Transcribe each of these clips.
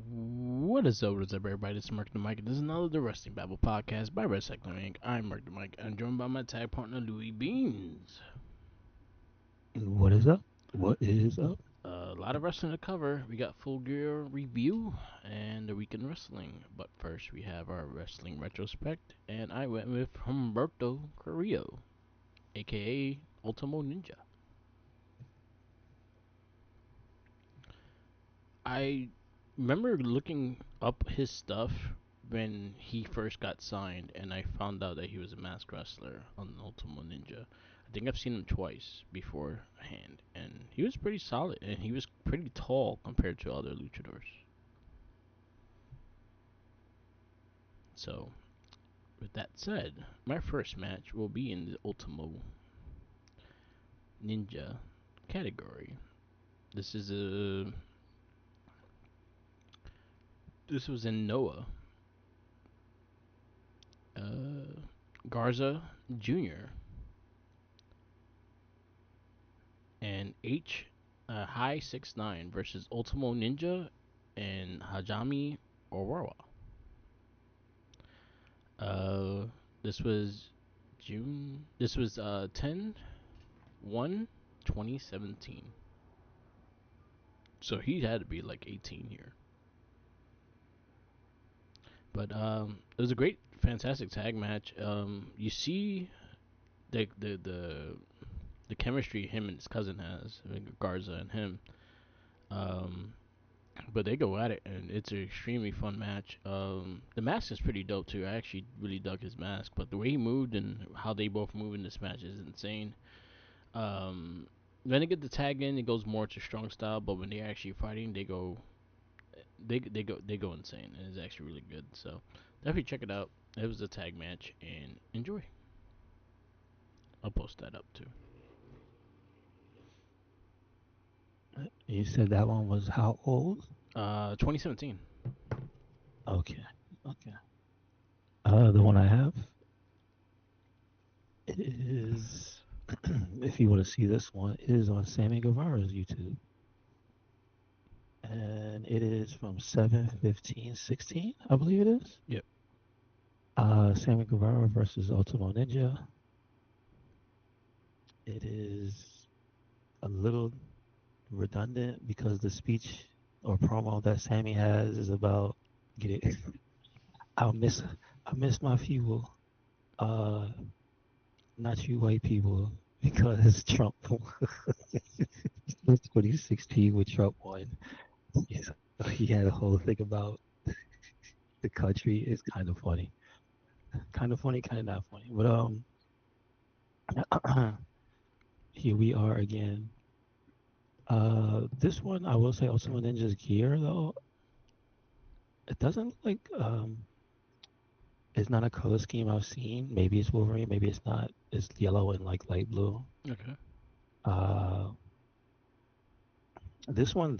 What is up, everybody? This is Mark the Mike. This is another the Wrestling Babble podcast by Wrestling Inc. I'm Mark the Mike. I'm joined by my tag partner Louis Beans. What is up? What is up? A lot of wrestling to cover. We got Full Gear review and the weekend wrestling. But first, we have our wrestling retrospect, and I went with Humberto Carrillo, aka Ultimo Ninja. I remember looking up his stuff when he first got signed, and I found out that he was a masked wrestler on Ultimo Ninja. I think I've seen him twice beforehand, and he was pretty solid, and he was pretty tall compared to other luchadors. So, with that said, my first match will be in the Ultimo Ninja category. This is a this was in Noah. Garza Jr. and High 6'9" versus Ultimo Ninja and Hajime Aurora. Uh, this was June. This was 10/1, 2017. So he had to be like 18 here. But it was a great, fantastic tag match. You see the chemistry him and his cousin has, Garza and him. Um, but they go at it, and it's an extremely fun match. The mask is pretty dope too. I actually really dug his mask, but the way he moved and how they both move in this match is insane. Um, when they get the tag in, it goes more to strong style, but when they're actually fighting, they go insane, and it's actually really good. So definitely check it out. It was a tag match, and enjoy. I'll post that up too. You said that one was how old? 2017. Okay, okay. The one I have it is. If you want to see this one, it is on Sammy Guevara's YouTube, and it is from 7/15/16, I believe it is. Yep. Sammy Guevara versus Ultimo Ninja. It is a little redundant because the speech or promo that Sammy has is about getting. I'll miss I miss my people. Uh, not you white people, because Trump 2016 with Trump won. Yes, he had a whole thing about the country. It's kind of funny, kind of not funny. But here we are again. This one I will say Ultimate Ninja's gear though. It doesn't look like it's not a color scheme I've seen. Maybe it's Wolverine, maybe it's not. It's yellow and like light blue. Okay. Uh, this one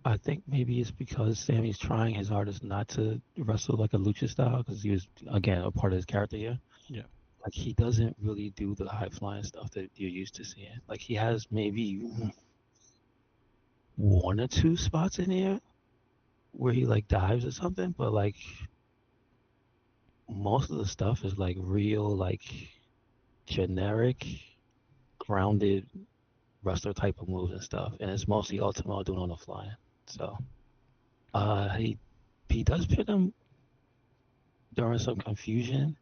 I think maybe it's because Sammy's trying his hardest not to wrestle like a lucha style because he was again a part of his character here. Yeah. Like he doesn't really do the high flying stuff that you're used to seeing. Like he has maybe one or two spots in here where he like dives or something, but like most of the stuff is like real like generic grounded wrestler type of moves and stuff, and it's mostly Ultimo doing on the fly. So uh he he does pin him during some confusion.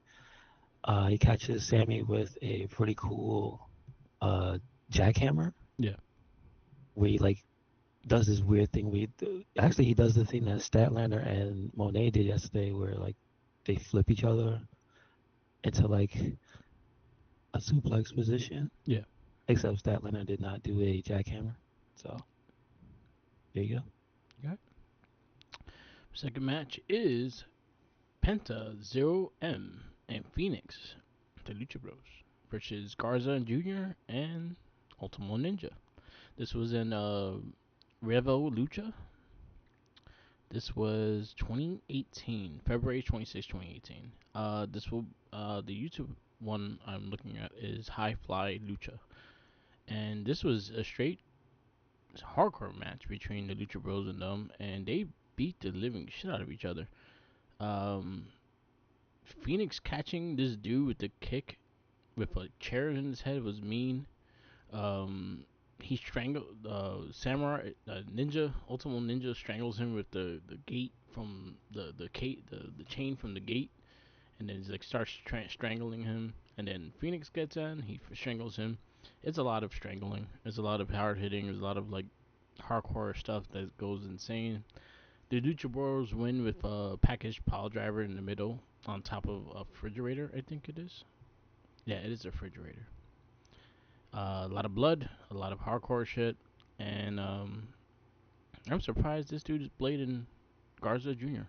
He catches Sammy with a pretty cool uh, jackhammer Yeah. where he like does this weird thing. Actually he does the thing that Statlander and Monet did yesterday, where like they flip each other into like a suplex position. Yeah. Except Statlander did not do a jackhammer. So there you go. Okay. Second match is Penta Zero M and Phoenix, the Lucha Bros, versus Garza and Jr. and Ultimo Ninja. This was in Revo Lucha. This was 2018, February 26, 2018. The YouTube one I'm looking at is High Fly Lucha, and this was a straight. hardcore match between the Lucha Bros and them, and they beat the living shit out of each other. Um, Phoenix catching this dude with the kick with a chair in his head was mean. Um, he strangled Samurai Ninja. Ultimo Ninja strangles him with the gate from the chain from the gate, and then he's like starts strangling him. And then Phoenix gets in, he strangles him. It's a lot of strangling. There's a lot of hard hitting. There's a lot of like hardcore stuff that goes insane. The Lucha Bros win with a package pile driver in the middle on top of a refrigerator. I think it is. Yeah, it is a refrigerator. A lot of blood, a lot of hardcore shit, and I'm surprised this dude is blading Garza Jr.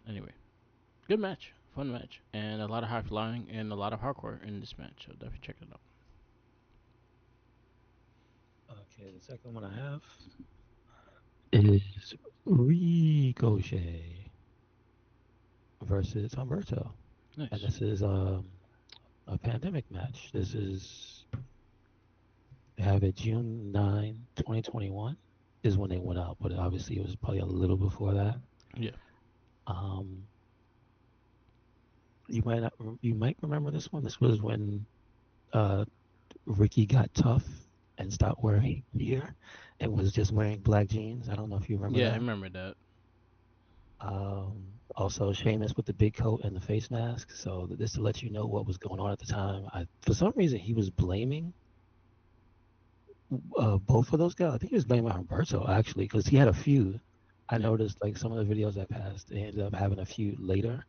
Anyway, good match, fun match, and a lot of high flying and a lot of hardcore in this match. So definitely check it out. Okay, the second one I have is Ricochet versus Humberto. And Nice. this is a pandemic match. This is, they have it June 9, 2021 is when they went out, but obviously it was probably a little before that. Yeah. Um, you might not, you might remember this one. This was when uh, Ricky got tough and stopped wearing gear and was just wearing black jeans. I don't know if you remember Yeah, I that. remember that. Also, Sheamus with the big coat and the face mask. So this to let you know what was going on at the time. For some reason, he was blaming both of those guys. I think he was blaming Humberto actually, because he had a feud. I Yeah. noticed like some of the videos that passed, they ended up having a feud later.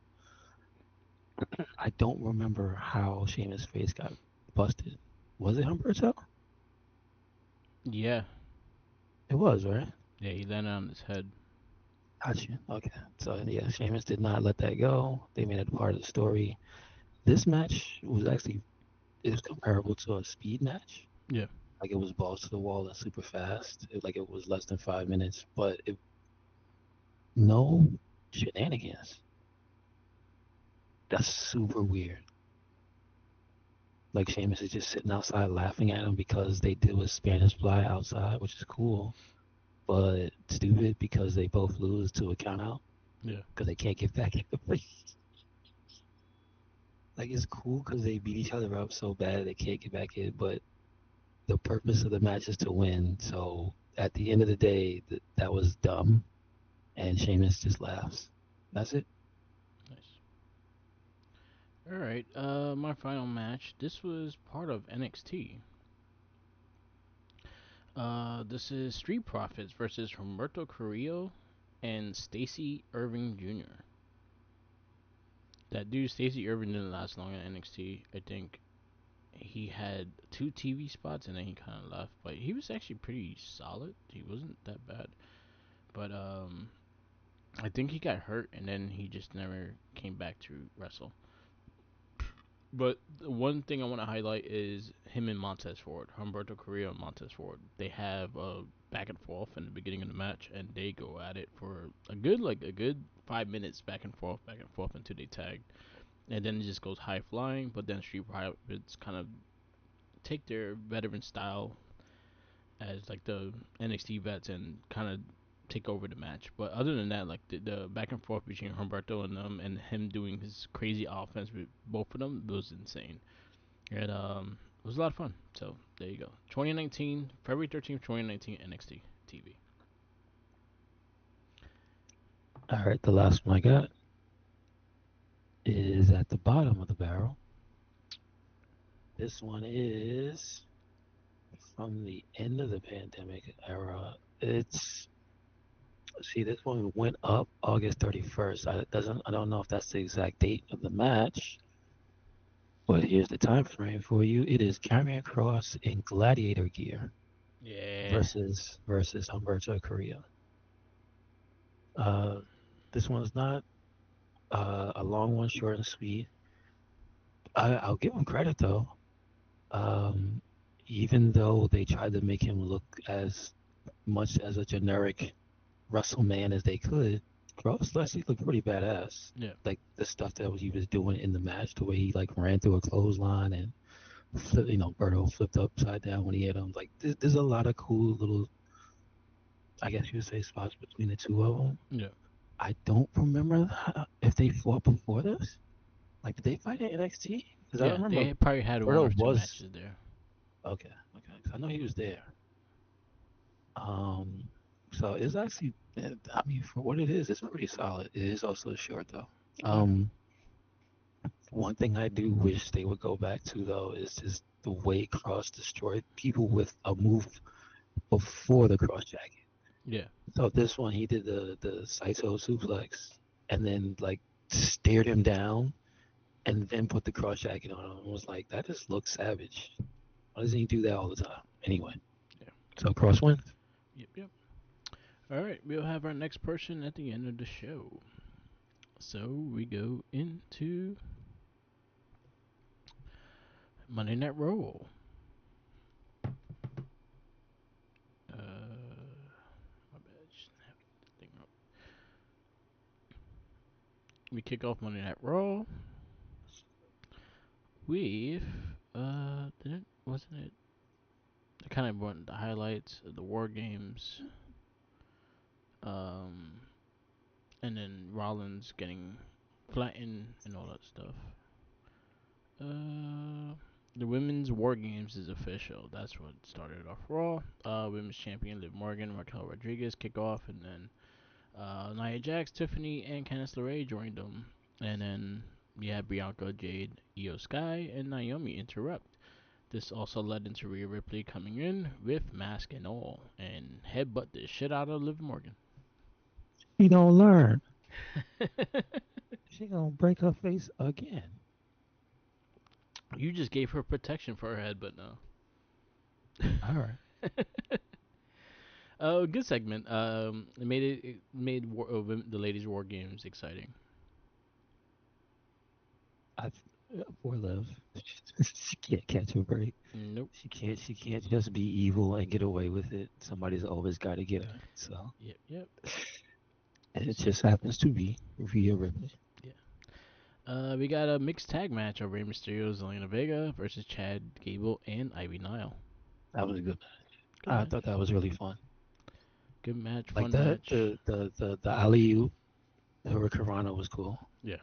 I don't remember how Sheamus' face got busted. Was it Humberto? Yeah. It was, right? Yeah, he landed on his head. Gotcha. Okay. So yeah, Sheamus did not let that go. They made it part of the story. This match was actually, it was comparable to a speed match. Yeah. Like it was balls to the wall and super fast. Like it was less than 5 minutes, but no shenanigans. That's super weird. Like Sheamus is just sitting outside laughing at him because they did a Spanish fly outside, which is cool, but stupid because they both lose to a count out Yeah. because they can't get back in the ring. Like it's cool because they beat each other up so bad they can't get back in, but the purpose of the match is to win. So at the end of the day, that was dumb, and Sheamus just laughs. That's it. Nice. All right. My final match. This was part of NXT. This is Street Profits versus Humberto Carrillo and Stacy Irving Jr. That dude, Stacy Irving, didn't last long at NXT. I think he had two TV spots and then he kind of left. But he was actually pretty solid. He wasn't that bad. But I think he got hurt and then he just never came back to wrestle. But the one thing I want to highlight is him and Montez Ford, Humberto Carrillo and Montez Ford. They have a back and forth in the beginning of the match, and they go at it for a good 5 minutes back and forth until they tag, and then it just goes high flying. But then Street Profits kind of take their veteran style as like the NXT vets and kind of take over the match. But other than that, like the back and forth between Humberto and them, and him doing his crazy offense with both of them was insane. And it was a lot of fun. So there you go. 2019, February 13th, 2019, NXT TV. All right, the last one I got is at the bottom of the barrel. This one is from the end of the pandemic era. It's, see, this one went up August 31st. I don't know if that's the exact date of the match, but here's the time frame for you. It is Karrion Cross in gladiator gear Yeah. versus Humberto Carrillo. Uh, this one's not a long one, short and sweet. I'll give him credit though. Um, Even though they tried to make him look as much as a generic Russell man as they could, Cross actually looked pretty badass. Yeah. Like the stuff that he was doing in the match, the way he like ran through a clothesline and Berto flipped upside down when he hit him. Like there's a lot of cool little, I guess you would say, spots between the two of them. Yeah. I don't remember if they fought before this. Like, did they fight in NXT? Because I Yeah, remember they probably had one or Berto two was matches there. okay. Okay, 'cause I know he was there. Um, so it's actually, I mean, for what it is, it's pretty solid. It is also short though. Okay. Um, One thing I do wish they would go back to though is just the way Cross destroyed people with a move before the cross jacket. Yeah. So this one he did the Saito suplex and then like stared him down and then put the cross jacket on him and was like, that just looks savage. Why doesn't he do that all the time? Anyway, Yeah. so Cross wins. Yep. Yep. All right. We'll have our next person at the end of the show. So we go into Monday Night Raw. My bad. Just have the thing up. We kick off Monday Night Raw with didn't wasn't it? They kind of went the highlights of the War Games. Um, and then Rollins getting flattened and all that stuff. Uh, the women's War Games is official. That's what started off Raw. Women's champion Liv Morgan, Raquel Rodriguez kick off, and then Nia Jax, Tiffany, and Candice LeRae joined them. And then we had Bianca, Jade, Io Sky, and Naomi interrupt. This also led into Rhea Ripley coming in with mask and all and headbutt the shit out of Liv Morgan. She don't learn. She gonna break her face again. You just gave her protection for her headbutt now. All right. Oh, good segment. It made the ladies' war games exciting. I Poor Liv. She can't catch a break. Nope. She can't just be evil and get away with it. Somebody's always got to get her. So Yep. Yep. and it just happens to be Rhea Ripley. Yeah. We got a mixed tag match of Rey Mysterio, Zelina Vega versus Chad Gable and Ivy Nile. That was a good. Good I thought match. that was really fun. Good match. Like Fun the match. the alley Hurricanrana was cool. Yeah.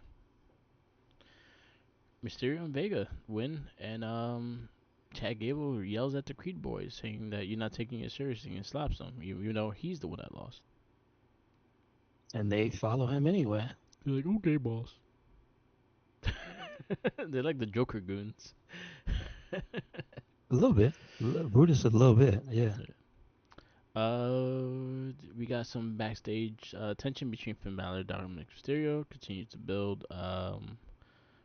Mysterio and Vega win, and Chad Gable yells at the Creed boys, saying that you're not taking it seriously and slaps them. You know he's the one that lost. And they follow him anyway. They're like, okay, boss. They're like the Joker goons. A little bit. Brutus a little bit. Yeah. We got some backstage tension between Finn Balor and Dominic Mysterio continues to build.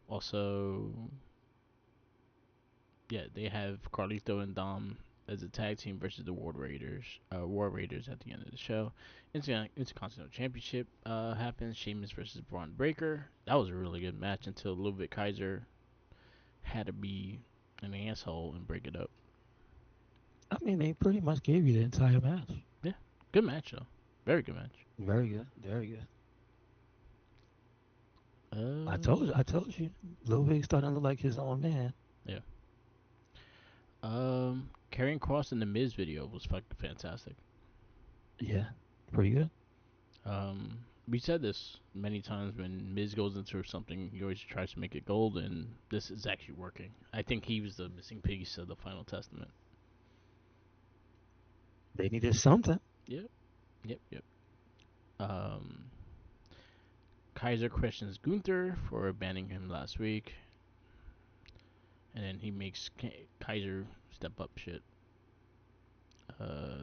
Also, yeah, they have Carlito and Dom as a tag team versus the War Raiders at the end of the show. Intercontinental Championship happens. Sheamus versus Braun Breaker. That was a really good match until Ludwig Kaiser had to be an asshole and break it up. I mean, they pretty much gave you the entire match. Yeah, good match though. Very good match. Very good. Very good. Uh, I told you. Lil Big starting to look like his own man. yeah. Carrying Cross in the Miz video was fucking fantastic. Yeah. Pretty good. We said this many times when Miz goes into something, he always tries to make it gold, and this is actually working. I think he was the missing piece of the Final Testament. They needed something. Yep, yep, yep. Um, Kaiser questions Gunther for banning him last week, and then he makes Kaiser step up shit.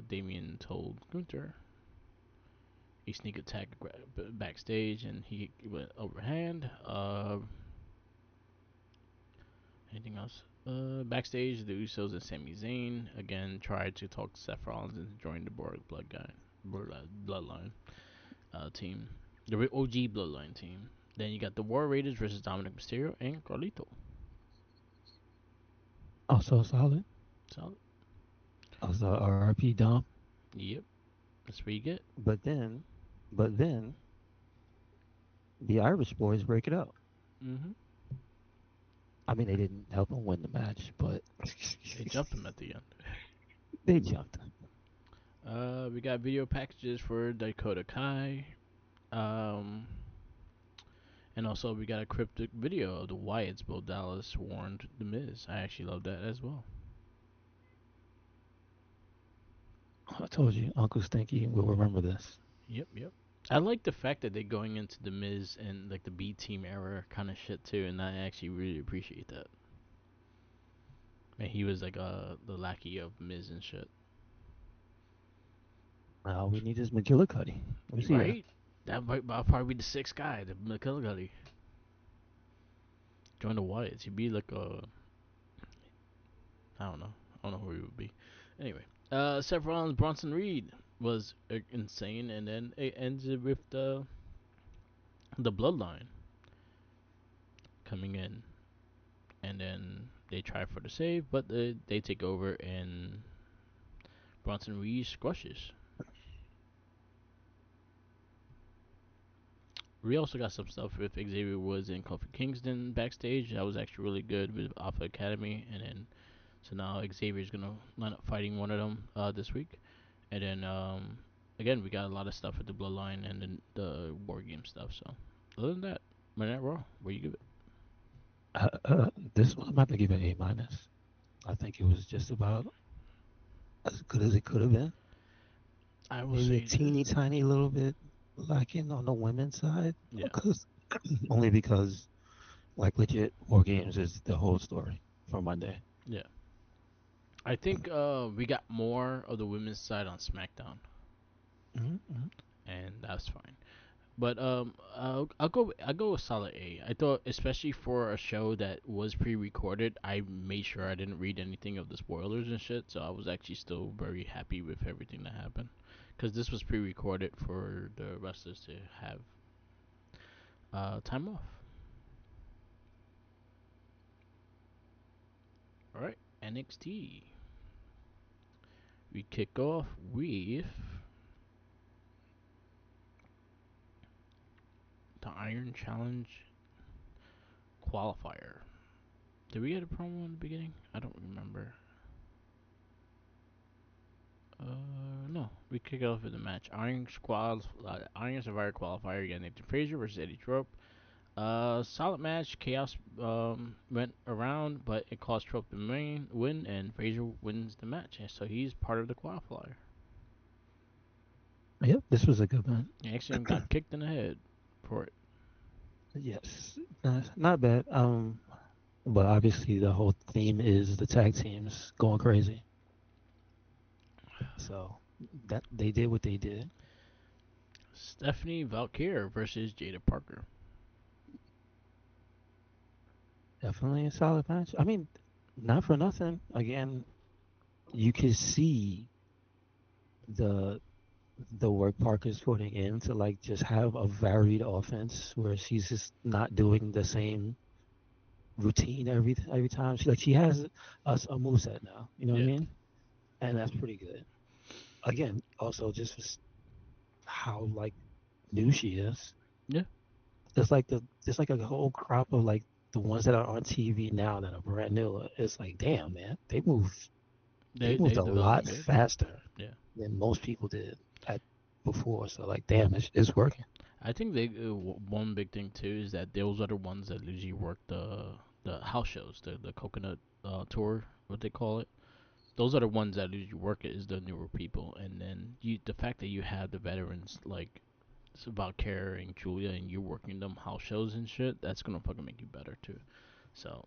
Damien told Gunther a sneak attack backstage, and he went overhand. Anything else? Backstage, the Usos and Sami Zayn again tried to talk Seth Rollins into joining the Bloodline team, the OG Bloodline team. Then you got the War Raiders versus Dominic Mysterio and Carlito. Also solid. Solid. Also RP Dom. Yep, that's what you get. But then, but then, the Irish boys break it up. Mm-hmm. I mean, they didn't help him win the match, but They jumped him at the end. They jumped. We got video packages for Dakota Kai. Um, and also we got a cryptic video of the Wyatts. Bill Dallas warned The Miz. I actually love that as well. I told you, Uncle Stinky will remember this. Yep, yep. I like the fact that they're going into the Miz and like the B Team era kind of shit too, and I actually really appreciate that. And he was like the lackey of Miz and shit. All we need is McGillicuddy. Let me see that. Right? That might I'll probably be the sixth guy, the McGillicuddy. Join the Wyatts. He'd be like a I don't know. I don't know who he would be. Anyway, Seth Rollins, Bronson Reed was insane, and then it ends it with the Bloodline coming in, and then they try for the save, but they take over, and Bronson Reed squashes. We also got some stuff with Xavier Woods and Kofi Kingston backstage. That was actually really good with Alpha Academy, and then so now Xavier's gonna line up fighting one of them this week, and then again we got a lot of stuff with the Bloodline and then the War Game stuff. So other than that, Monday Night Raw, where you give it? This one I'm about to give it an A minus. I think it was just about as good as it could have been. I will Maybe a say this. teeny tiny little bit lacking on the women's side, Yeah, because only because like legit War Games is the whole story for Monday. yeah. I think we got more of the women's side on SmackDown, Mm-hmm. and that's fine. But I'll go with solid A. I thought especially for a show that was pre-recorded, I made sure I didn't read anything of the spoilers and shit. So I was actually still very happy with everything that happened, because this was pre-recorded for the wrestlers to have time off. All right, NXT. We kick off with the Iron Challenge qualifier. Did we get a promo in the beginning? I don't remember. No. We kick off with the match. Iron Survivor qualifier. You got Nathan Frazier versus Eddie Trope. Solid match. Chaos went around, but it cost Trope the main win, and Frazier wins the match. And so he's part of the qualifier. Yep, this was a good one. He actually got kicked in the head for it. Yes, not bad. But obviously the whole theme is the tag teams going crazy. So that they did what they did. Stephanie Valkyr versus Jada Parker. Definitely a solid match. I mean, not for nothing. Again, you can see the the work Parker's putting in to like just have a varied offense where she's just not doing the same routine every time. She has a moveset now. You know what I Yeah. mean? And that's pretty good. Again, also just how like new she is. Yeah. There's like a whole crop of like the ones that are on TV now that are brand new. It's like, damn man, they moved They a lot developing good. faster Yeah. than most people did at before. So like, damn, it's working. I think they one big thing too is that those are the ones that usually work the house shows, the coconut tour, what they call it. Those are the ones that usually work it is the newer people, and then the fact that you have the veterans like it's about Kara and Julia, and you're working them house shows and shit. That's gonna fucking make you better too. So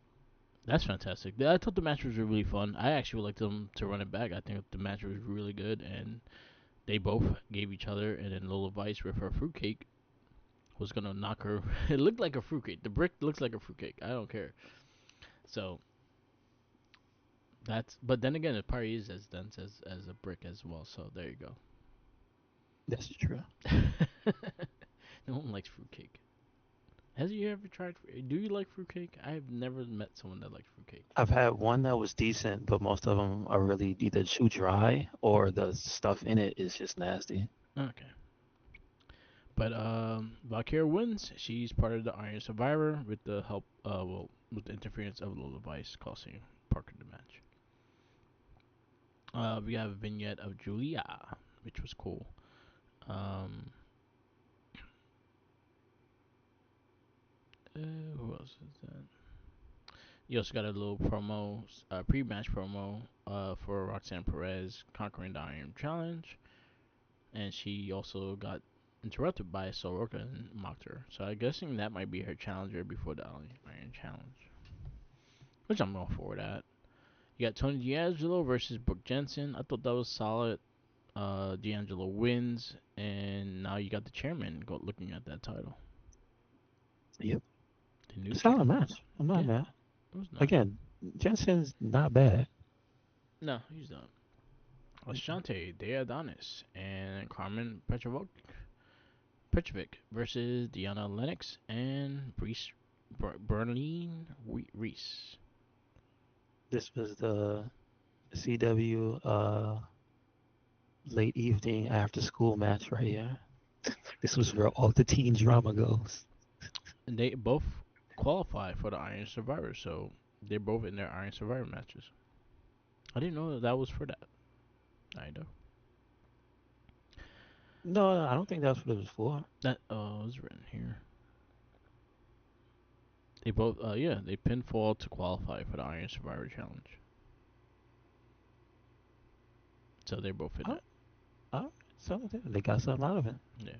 that's fantastic. I thought the match was really fun. I actually would like them to run it back. I think the match was really good, and they both gave each other, and then Lola Vice with her fruitcake was gonna knock her. It looked like a fruitcake. The brick looks like a fruitcake. I don't care. So that's. But then again, it probably is as dense as a brick as well. So there you go. That's true. No one likes fruitcake. Has you ever tried? Do you like fruitcake? I've never met someone that likes fruitcake. I've had one that was decent, but most of them are really either too dry or the stuff in it is just nasty. Okay. But Valkyria wins. She's part of the Iron Survivor with the help, with the interference of Lola Vice, costing Parker the match. We have a vignette of Julia, which was cool. Um, who else is that? You also got a little promo, pre-match promo, for Roxanne Perez conquering the Iron Challenge, and she also got interrupted by Soroka and mocked her. So I'm guessing that might be her challenger before the Iron Challenge, which I'm all for that. You got Tony D'Angelo versus Brooke Jensen. I thought that was solid. D'Angelo wins, and now you got the chairman looking at that title. Yep. The new Solid chairman. match. I'm not Yeah, mad. it was nice. Again, Jensen's not bad. No, he's not. Ashante, Deodanis, and Carmen Petrovic versus Deanna Lennox and Berlin Reese. This was the CW late evening after school match right here. This was where all the teen drama goes. And they both qualify for the Iron Survivor, so they're both in their Iron Survivor matches. I didn't know that was for that. I know. No, I don't think that's what it was for. That was written here. They both, yeah, they pinfall to qualify for the Iron Survivor Challenge. So they're both in Oh, it. oh, so they got something out of it. Yeah.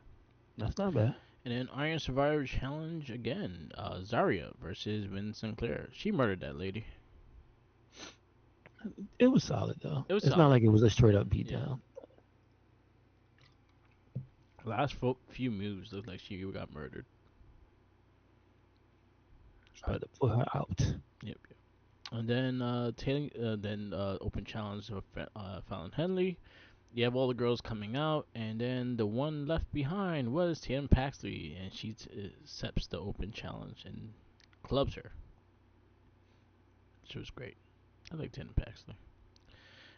That's not bad. And then Iron Survivor Challenge again. Zarya versus Vin Sinclair. She murdered that lady. It was solid though. It was It's not solid. like it was a straight up Yeah. beatdown. Last few moves looked like she got murdered. Tried But to put her out. yep, yep. And then open challenge of Fallon Henley. You have all the girls coming out, and then the one left behind was Tatum Paxley, and she accepts the open challenge and clubs her. She was great. I like Tatum Paxley.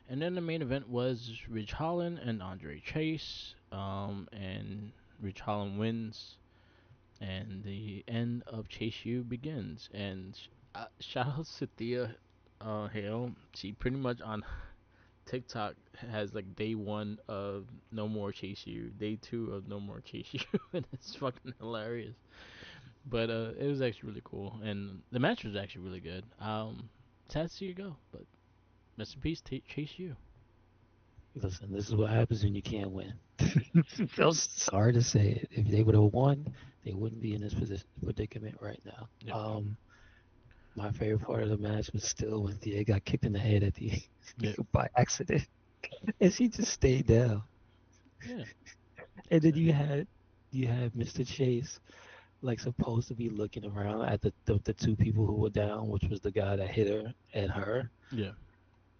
And then the main event was Ridge Holland and Andre Chase. And Ridge Holland wins, and the end of Chase U begins. And shout out to Thea Hale. She pretty much on TikTok has like day one of No More Chase U, day two of No More Chase U, and it's fucking hilarious. But it was actually really cool, and the match was actually really good. Sad to see you go, but rest in peace, Chase U. Listen, this is what happens when you can't win. I'm sorry to say it. If they would have won, they wouldn't be in this predicament right now. Yep, yep, My favorite part of the match was still when Thea got kicked in the head at the yep, by accident, and she just stayed down. yeah, And then exactly. you had Mr. Chase like supposed to be looking around at the two people who were down, which was the guy that hit her and her, Yeah,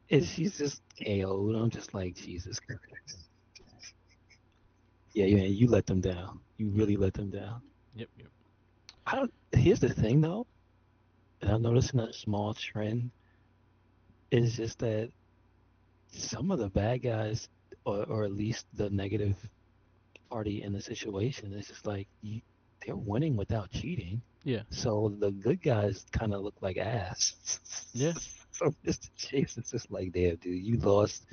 and she's just KO'd. I'm just like Jesus Christ. Yeah, yeah, you let them down. You yep, really let them down. yep, yep. I don't. Here's the thing though, and I'm noticing a small trend is just that some of the bad guys, or at least the negative party in the situation, is just like they're winning without cheating. Yeah, So the good guys kind of look like ass. yeah, So Mr. Chase is just like, damn, dude, you lost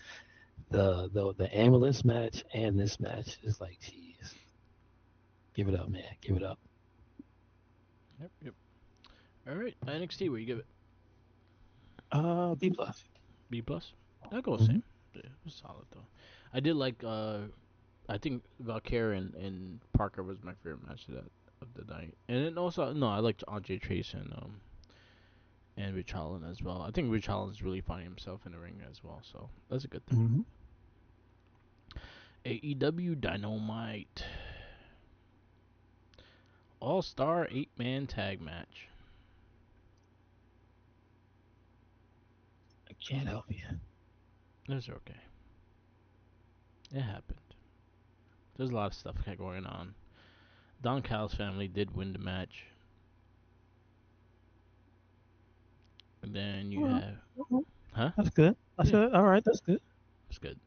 the ambulance match and this match. It's like, jeez, give it up, man, give it up. yep, yep. All right, NXT, where you give it? B plus. B plus. I'll go Mm-hmm. same. Yeah, it was solid though. I did like. I think Valkyrie and Parker was my favorite match of the night, and then also no, I liked Andre Chase and Rich Holland as well. I think Rich Holland is really finding himself in the ring as well, so that's a good thing. Mm-hmm. AEW Dynamite All Star 8-Man Tag Match. I can't help you. Those are okay. It happened. There's a lot of stuff going on. Don Callis' family did win the match. And then you Well, have, well, huh? that's good. I Yeah, said, all right, that's good. it's good.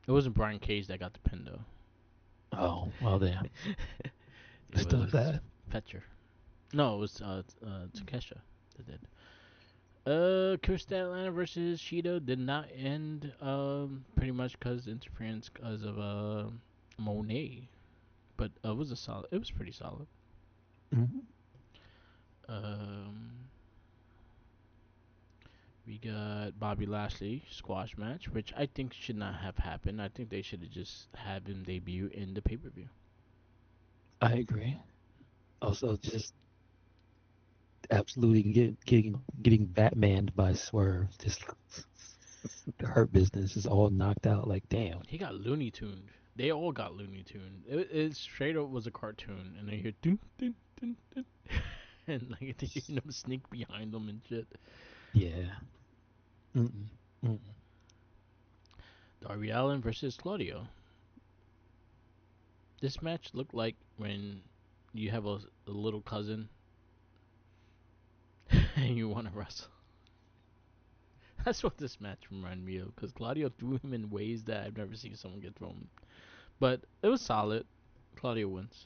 It wasn't Brian Cage that got the pin though. Oh, well, then. It Still was sad. Fetcher. No, it was Takesha that did. Chris Statlander versus Sheeta did not end pretty much because interference because of Monet, but it was a solid. It was pretty solid. Hmm. Um, we got Bobby Lashley squash match, which I think should not have happened. I think they should have just had him debut in the pay per view. I agree. Also, just absolutely getting Batmaned by Swerve. Just the Hurt Business is all knocked out. Like, damn. He got Looney Tuned. They all got Looney Tuned. It straight up was a cartoon, and they hear dun dun dun dun, and like they hear them sneak behind them and shit. Yeah. Mm-mm. Mm-mm. Darby Allin versus Claudio. This match looked like when you have a little cousin and you want to wrestle. That's what this match reminded me of because Claudio threw him in ways that I've never seen someone get thrown. But it was solid. Claudio wins.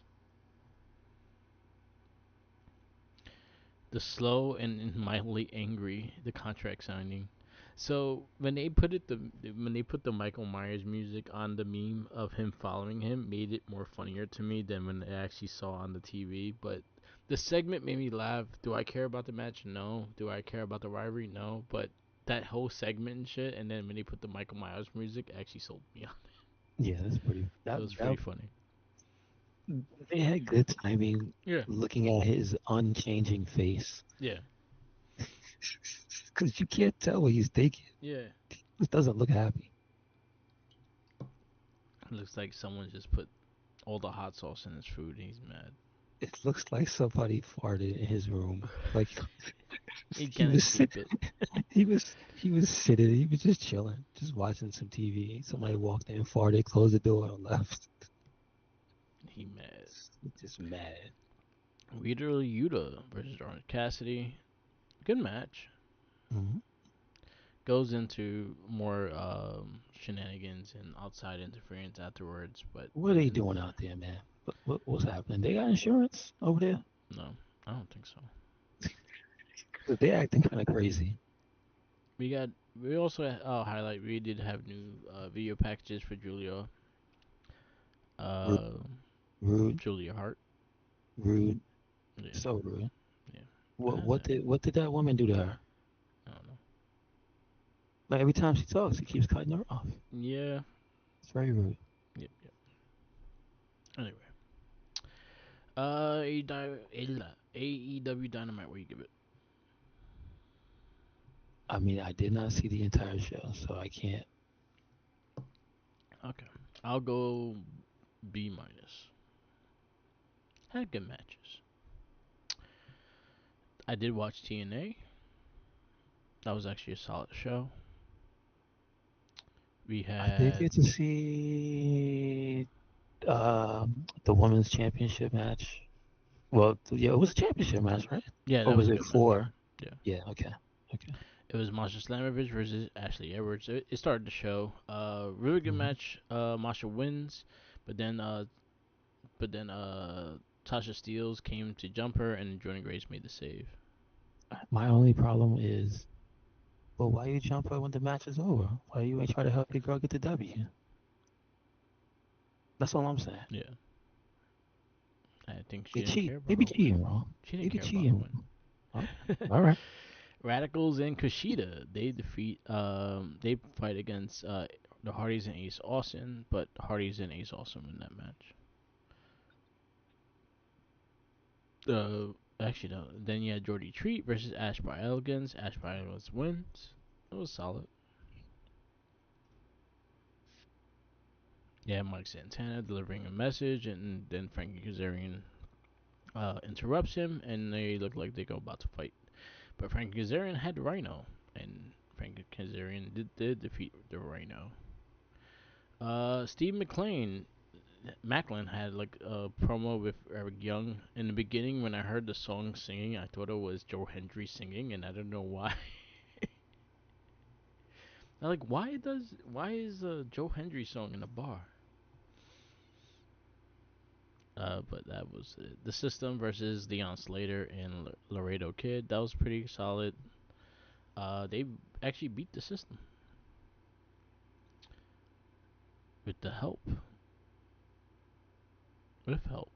The slow and mildly angry the contract signing. So when they put the Michael Myers music on the meme of him following him, made it more funnier to me than when I actually saw on the TV. But the segment made me laugh. Do I care about the match? No. Do I care about the rivalry? No. But that whole segment and shit, and then when they put the Michael Myers music, actually sold me on. Yeah, that's pretty. It That was pretty that funny. they had good timing. Yeah. Looking at his unchanging face, Yeah. because you can't tell what he's thinking. Yeah. Just doesn't look happy. It looks like someone just put all the hot sauce in his food and he's mad. It looks like somebody farted in his room. Like He he can't was escape sit, it. he was sitting. He was just chilling, just watching some TV. Somebody walked in, farted, closed the door, and left. He mad. Just mad. Rita Yuta versus Orange Cassidy. Good match. Hmm. Goes into more shenanigans and outside interference afterwards, but What are they doing out there, man? What's happening? They got insurance over there? no, I don't think so. 'Cause they acting kind of crazy. We got. We also highlight. We did have new video packages for Rude, uh, rude, Julia Hart. rude, Yeah, so rude. yeah. What That's what it. did what did that woman do to her? I don't know. Like every time she talks, he keeps cutting her off. Yeah. It's very rude. Yep. Yep. Anyway, AEW Dynamite. Where you give it? I mean, I did not see the entire show, so I can't. Okay, I'll go B minus. Had good matches. I did watch TNA. That was actually a solid show. We I did had get to see the women's championship match. Well, yeah, it was a championship match, right? yeah, Or that was was a it good match. four? Yeah, Yeah, okay, okay. it was Masha Slamovich versus Ashley Edwards. It started the show. Really good Hmm. match. Masha wins, but then Tasha Steeles came to jump her, and Jordan Grace made the save. My only problem is, well, why you jump her when the match is over? Why you ain't try to help your girl get the W? That's all I'm saying. Yeah, I think she They didn't care cheat. about Maybe her win. cheating wrong. She didn't Maybe care about her cheating win. wrong. Okay, all right. Radicals and Kushida. They fight against the Hardys and Ace Austin, but Hardys and Ace Austin win that match. Actually no. Then you had Jordy Treat versus Ash by Elegance. Ash by Elegance wins. It was solid. Yeah, Mike Santana delivering a message, and then Frankie Kazarian interrupts him, and they look like they go about to fight. But Frankie Kazarian had Rhino, and Frankie Kazarian did defeat the Rhino. Steve Macklin had like a promo with Eric Young in the beginning. When I heard the song singing, I thought it was Joe Hendry singing, and I don't know why. I'm like, why is Joe Hendry song in a bar? But that was it. The System versus Deion Slater and Laredo Kid. That was pretty solid. They actually beat the system with the help, with help.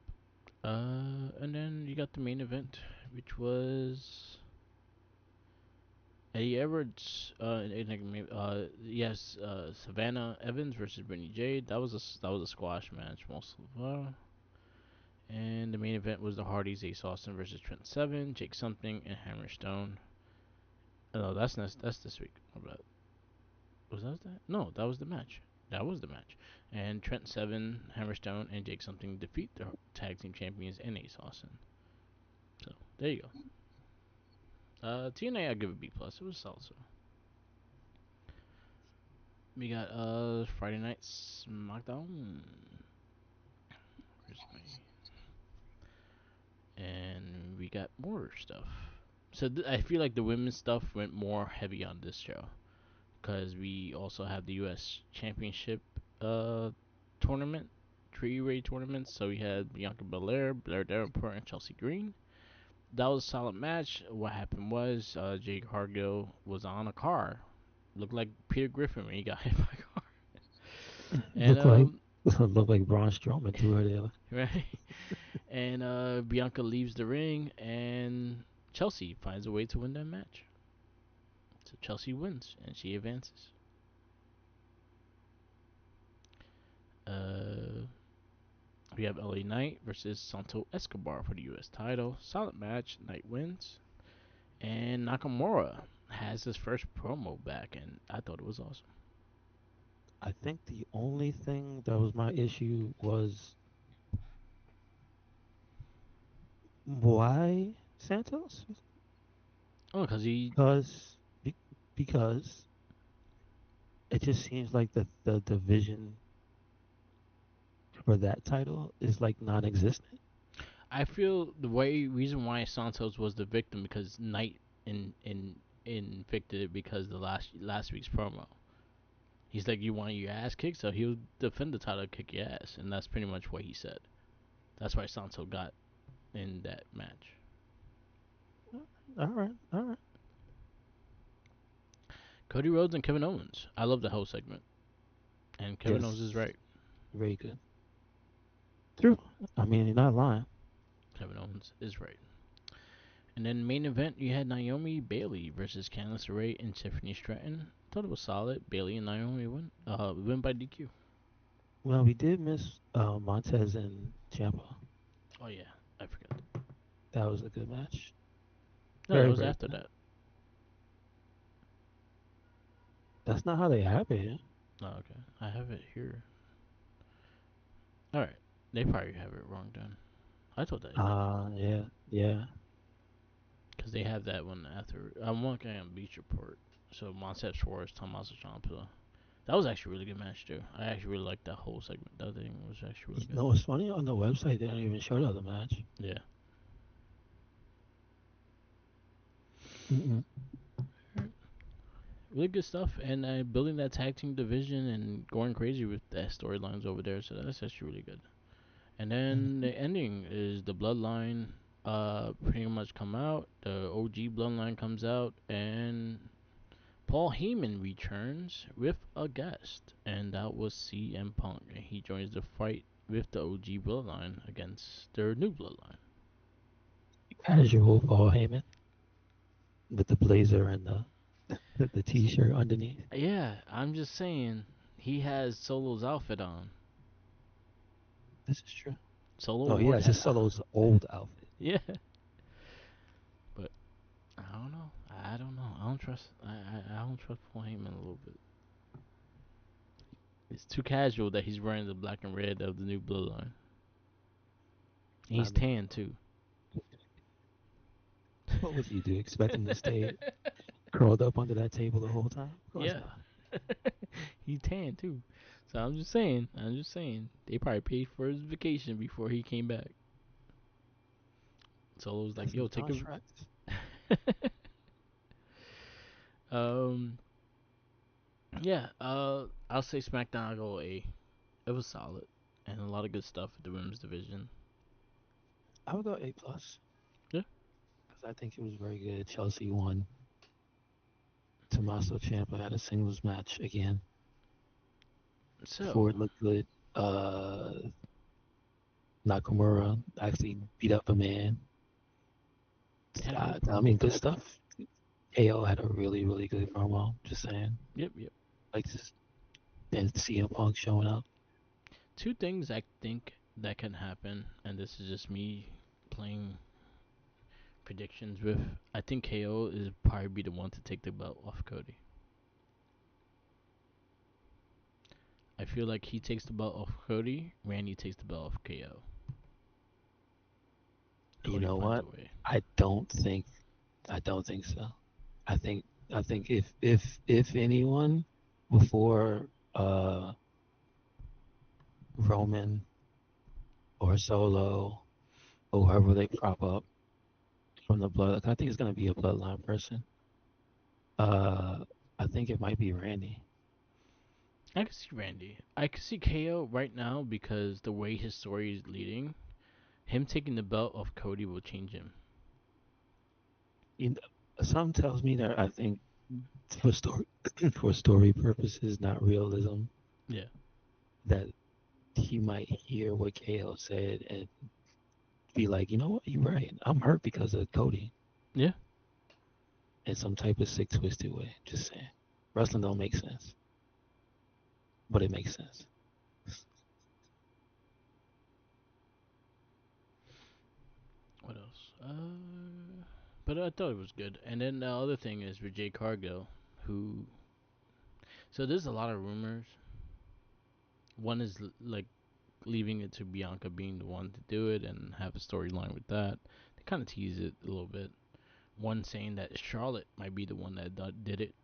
And then you got the main event, which was Eddie Edwards. Yes, Savannah Evans versus Brittany Jade. That was a squash match most of and the main event was the Hardys, Ace Austin versus Trent Seven, Jake Something, and Hammerstone. Oh, that's this week. My bad. Was that? No, that was the match. That was the match. And Trent Seven, Hammerstone, and Jake Something defeat the tag team champions and Ace Austin. So there you go. TNA I give it B plus. It was solid. So we got Friday night SmackDown. Where's my and we got more stuff. So I feel like the women's stuff went more heavy on this show because we also have the U.S. Championship uh tournament, three-way tournament. So we had Bianca Belair, Blair Davenport, and Chelsea Green. That was a solid match. What happened was Jake Hargill was on a car, looked like Peter Griffin when he got hit by a car, and Look like look like Braun Strowman threw her there. right, and Bianca leaves the ring, and Chelsea finds a way to win that match. So Chelsea wins, and she advances. Uh, we have LA Knight versus Santo Escobar for the U.S. title. Solid match. Knight wins. And Nakamura has his first promo back, and I thought it was awesome. I think the only thing that was my issue was why Santos? Oh, because he. Because be- because it just seems like the division for that title is like non-existent. I feel the reason why Santos was the victim because Knight in victed it because the last week's promo. He's like, you want your ass kicked, so he'll defend the title, kick your ass, and that's pretty much what he said. That's why Santos got in that match. All right, all right. Cody Rhodes and Kevin Owens. I love the whole segment, and Kevin Owens is Yes, right. very good. True. I mean, you're not lying. Kevin Owens is right. And then main event, you had Naomi Bailey versus Candice LeRae and Tiffany Stratton. Thought it was solid. Bailey and Naomi win by DQ. Well, we did miss Montez and Ciampa. Oh yeah, I forgot. That was a good match. No, that Very, was very after good. that. That's not how they have it. Oh, okay, I have it here. All right, they probably have it wrong then. I thought that they did Yeah, yeah. because they have that one after. I'm looking at Beach Report. So Montez Schwartz, Tommaso Ciampa. That was actually a really good match too. I actually really liked that whole segment. That thing was actually You really good. know what's funny? On the website, they don't even show the other match. Yeah. Mm-mm. Really good stuff, and building that tag team division and going crazy with the storylines over there. So that's actually really good. And then Mm-hmm. the ending is the Bloodline. Pretty much come out. The OG Bloodline comes out, and Paul Heyman returns with a guest, and that was CM Punk, and he joins the fight with the OG Bloodline against their new Bloodline. Casual Paul Heyman with the blazer and the t-shirt underneath. Yeah, I'm just saying he has Solo's outfit on. This is true. Solo Oh, wore yeah, it's that. just Solo's old outfit. Yeah, but I don't know. I don't know. I don't trust. I don't trust Paul Heyman a little bit. It's too casual that he's wearing the black and red of the new Bloodline. And I he's mean, tan too. what would you do? Expect him to stay curled up under that table the whole time? Of course Yeah, not. he's tan too. So I'm just saying. I'm just saying. They probably paid for his vacation before he came back. So it was like, That's in yo, the take a. contract. um. Yeah. I'll say SmackDown. I'll go A. It was solid and a lot of good stuff with the women's division. I would go A plus Yeah. because I think it was very good. Chelsea won. Tommaso Ciampa had a singles match again. So, Ford looked good. Uh, Nakamura actually beat up a man. had a good I promo. mean, good stuff. KO had a really, really good promo. Just saying. Yep, yep. Like, just and CM Punk showing up. Two things I think that can happen, and this is just me playing predictions with. I think KO is probably be the one to take the belt off Cody. I feel like he takes the belt off Cody. Randy takes the belt off KO. You Cody know finds what? a way. I don't think. I don't think so. I think. I think if anyone before Roman or Solo or whoever they prop up from the blood, I think it's gonna be a bloodline person. Uh, I think it might be Randy. I could see Randy. I could see KO right now because the way his story is leading, him taking the belt off Cody will change him. You know, some tells me that I think for story for story purposes, not realism, Yeah. that he might hear what KO said and be like, you know what, you're right. I'm hurt because of Cody Yeah. in some type of sick, twisted way. Just saying. Wrestling don't make sense, but it makes sense. What else? But I thought it was good. And then the other thing is with Jay Cargill, who. So there's a lot of rumors. One is like leaving it to Bianca being the one to do it and have a storyline with that. They kind of tease it a little bit. One saying that Charlotte might be the one that did it,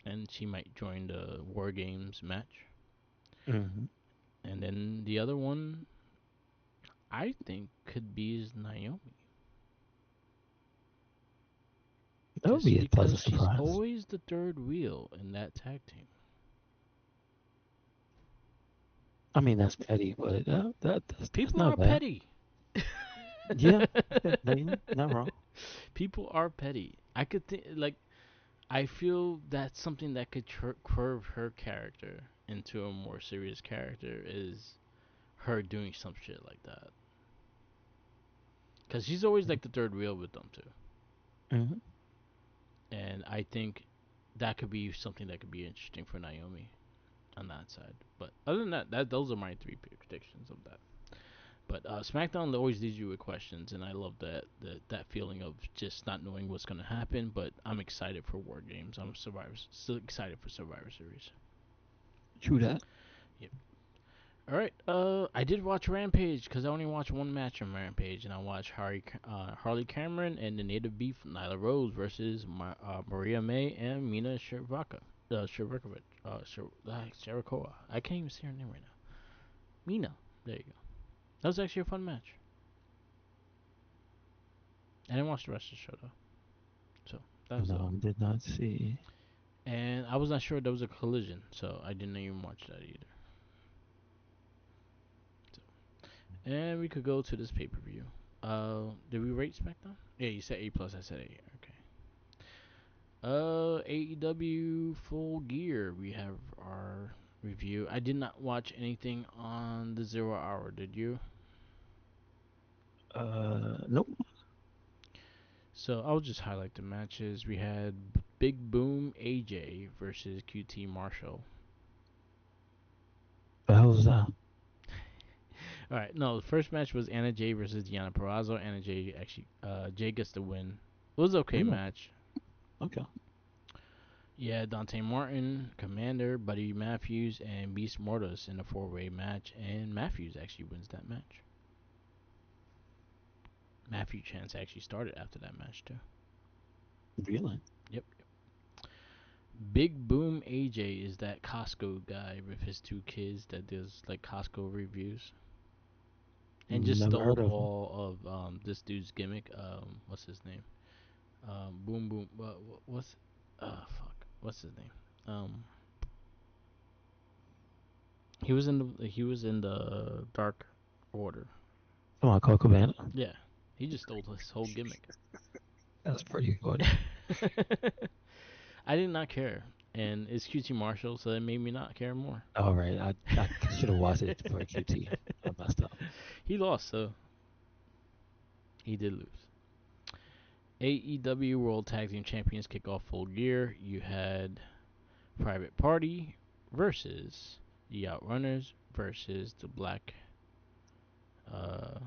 and she might join the War Games match. Mm-hmm. And then the other one, I think, could be is Naomi, That would just be a because pleasant she's surprise. always the third wheel in that tag team. I mean, that's petty, but that's People not are bad. petty. Yeah, yeah, no, you're not wrong. People are petty. I could think like I feel that's something that could curve her character into a more serious character is her doing some shit like that. Cause she's always like the third wheel with them too, Mm-hmm. and I think that could be something that could be interesting for Naomi on that side. But other than that, those are my three predictions of that. But SmackDown always leaves you with questions, and I love that feeling of just not knowing what's gonna happen. But I'm excited for War Games. I'm still excited for Survivor Series. True that. Yep. All right. I did watch Rampage because I only watched one match on Rampage, and I watched Harley Cameron and the Native Beef Nyla Rose versus Maria May and Mina Shirvaka. Shirvakovic. Shirakawa. I can't even say her name right now. Mina. There you go. That was actually a fun match. I didn't watch the rest of the show though. So that was No, did not see. and I was not sure there was a collision, so I didn't even watch that either. So, and we could go to this pay per view. Did we rate SmackDown? Yeah, you said A plus. I said A. Okay. AEW Full Gear. We have our review. I did not watch anything on the 0 hour. Did you? Nope. So I'll just highlight the matches. We had Big Boom AJ versus QT Marshall. The hell is that? All right, no, the first match was Anna Jay versus Deanna Perrazzo. Anna Jay actually, Jay gets the win. It was an okay Yeah. match. Okay. Yeah, Dante Martin, Commander, Buddy Matthews, and Beast Mortis in a four-way match, and Matthews actually wins that match. Matthew Chance actually started after that match too. Really? Yep. Big Boom AJ is that Costco guy with his two kids that does like Costco reviews, and just Never stole heard of him. all of this dude's gimmick. What's his name? Boom Boom. What's fuck? What's his name? He was in the Dark Order. Come on, Coco Cabana. Yeah, he just stole his whole gimmick. That's pretty funny. I did not care, and it's QT Marshall, so it made me not care more. All right, I should have watched it for QT. I messed up. He lost, so he did lose. AEW World Tag Team Champions kick off Full Gear. You had Private Party versus the Outrunners versus the Black. Uh,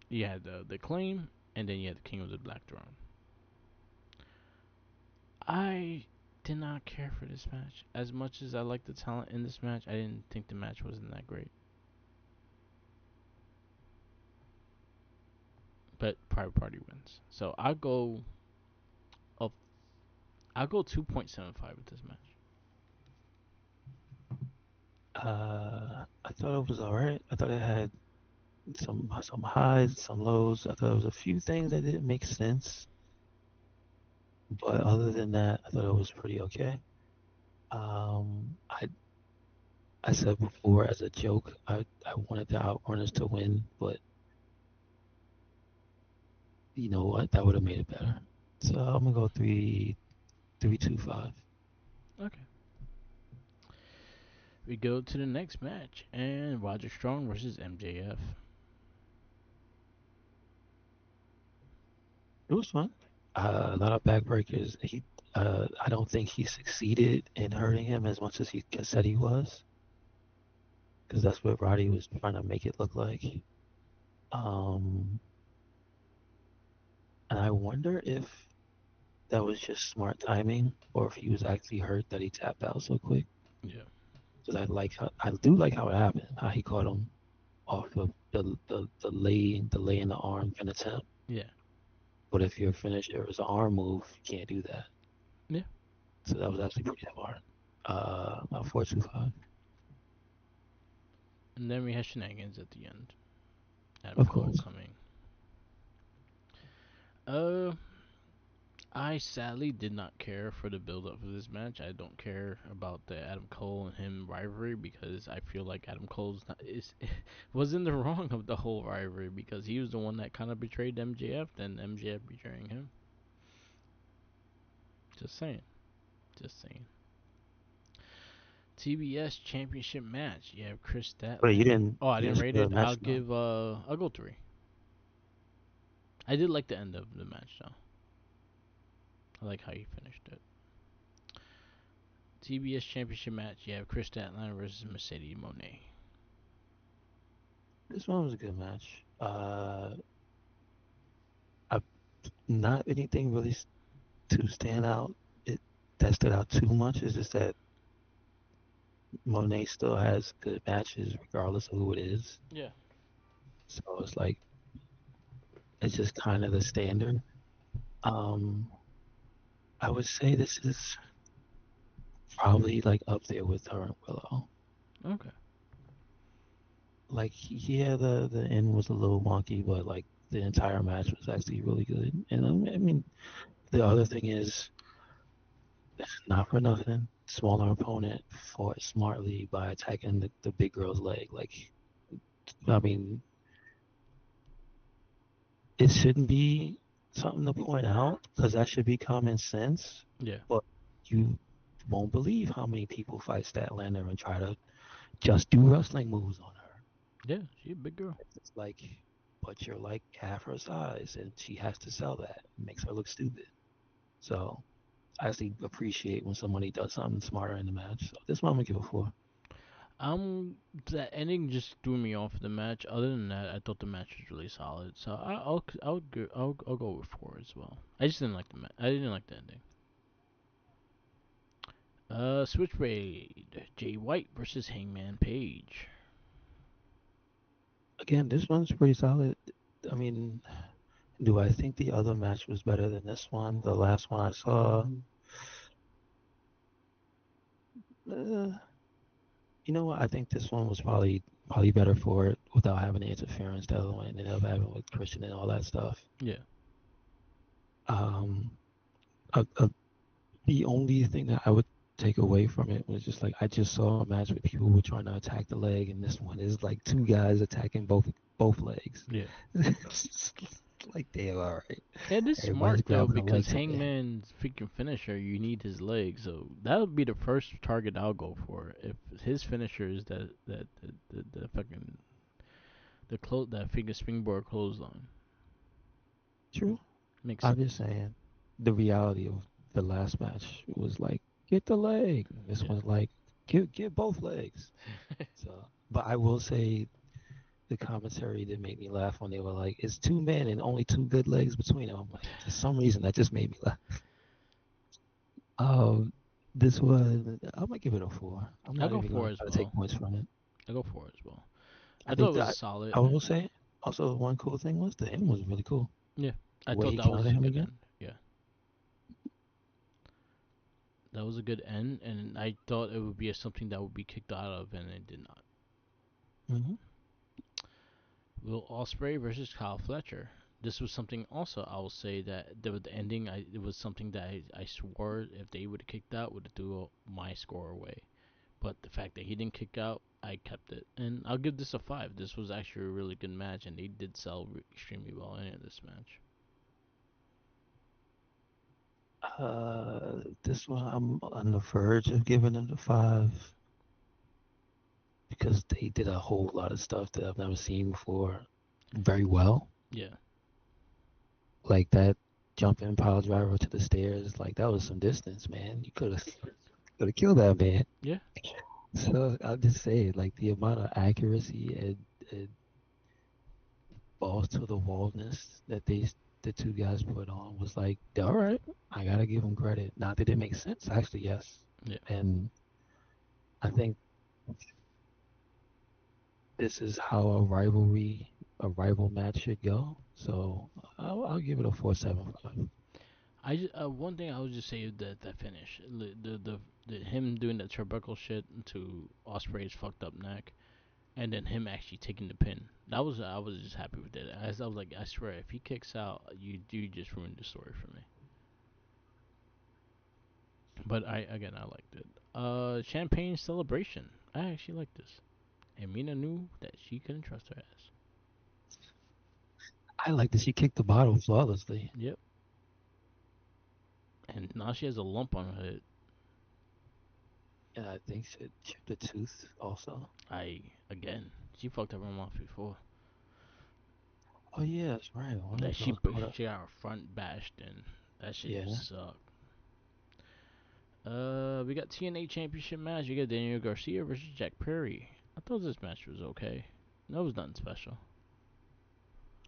you had the Claim, and then you had the King of the Black Throne. I did not care for this match as much as I liked the talent in this match. I didn't think the match wasn't that great, but Private Party wins. So up. I'll go 2.75 with this match. I thought it was all right. I thought it had some highs, some lows. I thought there was a few things that didn't make sense, but other than that, I thought it was pretty okay. I said before as a joke, I wanted the Outrunners to win, but you know what? That would have made it better. So I'm gonna go 3-2-5. Okay. We go to the next match, and Roger Strong versus MJF. It was fun. A lot of backbreakers. I don't think he succeeded in hurting him as much as he said he was, because that's what Roddy was trying to make it look like. Um, and I wonder if that was just smart timing or if he was actually hurt that he tapped out so quick. Yeah. Because I do like how it happened, how he caught him off of the lay in the arm kind of attempt. Yeah. But if your finisher is an arm move, you can't do that. Yeah. So that was actually pretty smart. 4-2-5. And then we had shenanigans at the end. Adam Of Cole course. coming. Uh, I sadly did not care for the build up of this match. I don't care about the Adam Cole and him rivalry because I feel like Adam Cole's not, is was in the wrong of the whole rivalry because he was the one that kind of betrayed MJF, then MJF betraying him. Just saying. Just saying. TBS Championship match. You have Chris But you Statlander. didn't Oh, I you didn't didn't say rate the it. match though. I'll go 3. I did like the end of the match though. I like how he finished it. TBS Championship match. You have Chris Statlander versus Mercedes Monet. This one was a good match. I not anything really to stand out. It that stood out too much. It's just that Monet still has good matches regardless of who it is. Yeah. So it's like it's just kind of the standard. Um, I would say this is probably like up there with her and Willow. Okay. Like yeah, the end was a little wonky, but like the entire match was actually really good. And I mean, the other thing is, not for nothing, smaller opponent fought smartly by attacking the big girl's leg. Like, I mean, it shouldn't be something to point out because that should be common sense. Yeah. But you won't believe how many people fight Statlander and try to just do wrestling moves on her. Yeah. She a big girl. It's like, but you're like half her size, and she has to sell that. It makes her look stupid. So I actually appreciate when somebody does something smarter in the match. So this one I'm gonna give a 4. That ending just threw me off the match. Other than that, I thought the match was really solid. So I'll go with 4 as well. I just didn't like the I didn't like the ending. Switchblade. Jay White versus Hangman Page. Again, this one's pretty solid. I mean, do I think the other match was better than this one? The last one I saw, uh, you know what? I think this one was probably better for it without having the interference the other one ended up having with Christian and all that stuff. Yeah. Um, uh, the only thing that I would take away from it was just like I just saw a match with people who were trying to attack the leg, and this one is like two guys attacking both legs. Yeah. Like damn, all right. It is Everybody's smart though grabbing the because legs of it. Hangman's freaking finisher, you need his legs, so that would be the first target I'll go for. If his finisher is the fucking that finger springboard clothesline, True. makes I'm sense. just saying, the reality of the last match was like, get the leg. This Yeah, one's like, get both legs. So, but I will say the commentary did make me laugh when they were like, it's two men and only two good legs between them. I'm like, for some reason that just made me laugh. Um, this was, I'm gonna give it a 4. I'm I'll not go even gonna for it as try to take well. points from it. I'll go for it as well. I I thought think it was that solid. I will say also one cool thing was the end was really cool. Yeah, I The way thought he that was counted a him good again. end. Yeah, that was a good end, and I thought it would be something that would be kicked out of, and it did not. Hmm. Will Ospreay versus Kyle Fletcher. This was something also I will say that the ending. It was something that I swore if they would have kicked out would have threw my score away. But the fact that he didn't kick out, I kept it, and I'll give this a 5. This was actually a really good match, and they did sell extremely well in this match. This one I'm on the verge of giving it a 5 because they did a whole lot of stuff that I've never seen before very well. Yeah, Like that jumping pile driver to the stairs, like that was some distance, man. You could have killed that man. yeah. So I'll just say, like the amount of accuracy and balls to the wallness that the two guys put on was like, all right, I gotta give them credit. Not that it makes sense, actually, yes. Yeah. And I think this is how a rival match should go. So I'll give it a 4.75. One thing I would just say that finish the him doing the turnbuckle shit to Osprey's fucked up neck, and then him actually taking the pin. That was I was just happy with it. I was like, I swear, if he kicks out, you do just ruin the story for me. But I liked it. Champagne celebration. I actually like this. And Mina knew that she couldn't trust her ass. I like that she kicked the bottle flawlessly. Yep. And now she has a lump on her head. And I think she chipped a tooth also. Again, she fucked up her mouth before. Oh yeah, that's right. One of the That girls caught up. she got her front bashed in. That shit Yeah. just sucked. We got TNA Championship match. We got Daniel Garcia versus Jack Perry. I thought this match was okay. That was nothing special.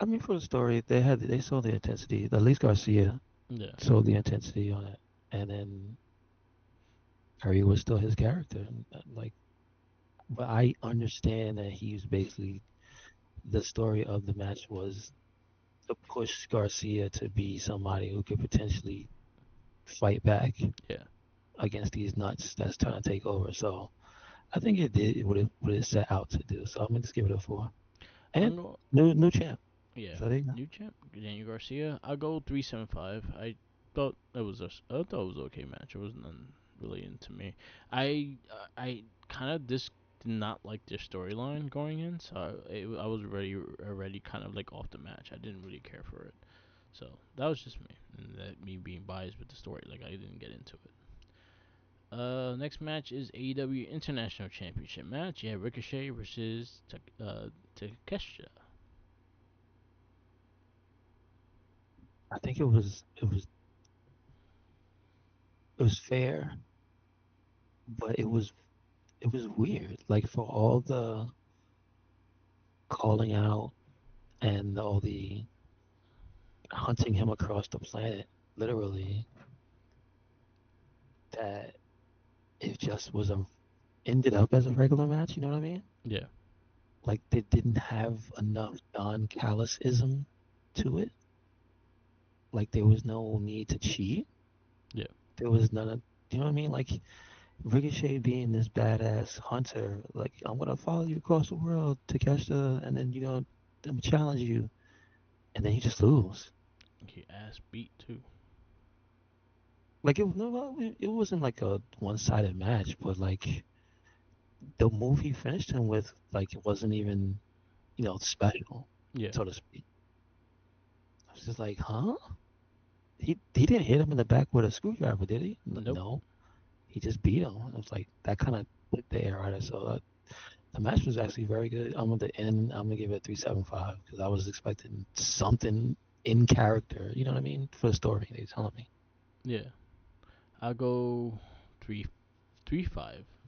I mean, for the story, they saw the intensity. At least Garcia Yeah, saw the intensity on it, and then Curry was still his character. Like, but I understand that he's basically the story of the match was to push Garcia to be somebody who could potentially fight back yeah. against these nuts that's trying to take over. So I think it did what it set out to do. So I'm gonna just give it a 4. I And don't know. new champ. Yeah, So there you go. new champ Daniel Garcia. I'll go 3.75. I thought it was an okay match. It wasn't really into me. I kind of did not like their storyline going in, so I was already kind of like off the match. I didn't really care for it. So that was just me, and that me being biased with the story. Like I didn't get into it. Next match is AEW International Championship match. Yeah, Ricochet versus Takeshita. I think it was fair, but it was weird. Like for all the calling out and all the hunting him across the planet, literally, that it just was a ended up as a regular match. You know what I mean? Yeah, Like they didn't have enough non-callousism to it. Like there was no need to cheat. yeah. There was none of, you know what I mean? Like Ricochet being this badass hunter, like I'm gonna follow you across the world to catch and then I'm challenge you, and then you just lose. He ass beat too. Like no, it wasn't like a one-sided match, but like the move he finished him with, like it wasn't even special, Yeah. so to speak. was just like, huh? He didn't hit him in the back with a screwdriver, did he? Nope. No, he just beat him. I was like, that kind of put the air out of it. So the match was actually very good. I'm at the end. I'm gonna give it 3.75 because I was expecting something in character. You know what I mean for the story they're telling me. Yeah. I'll go 3-5.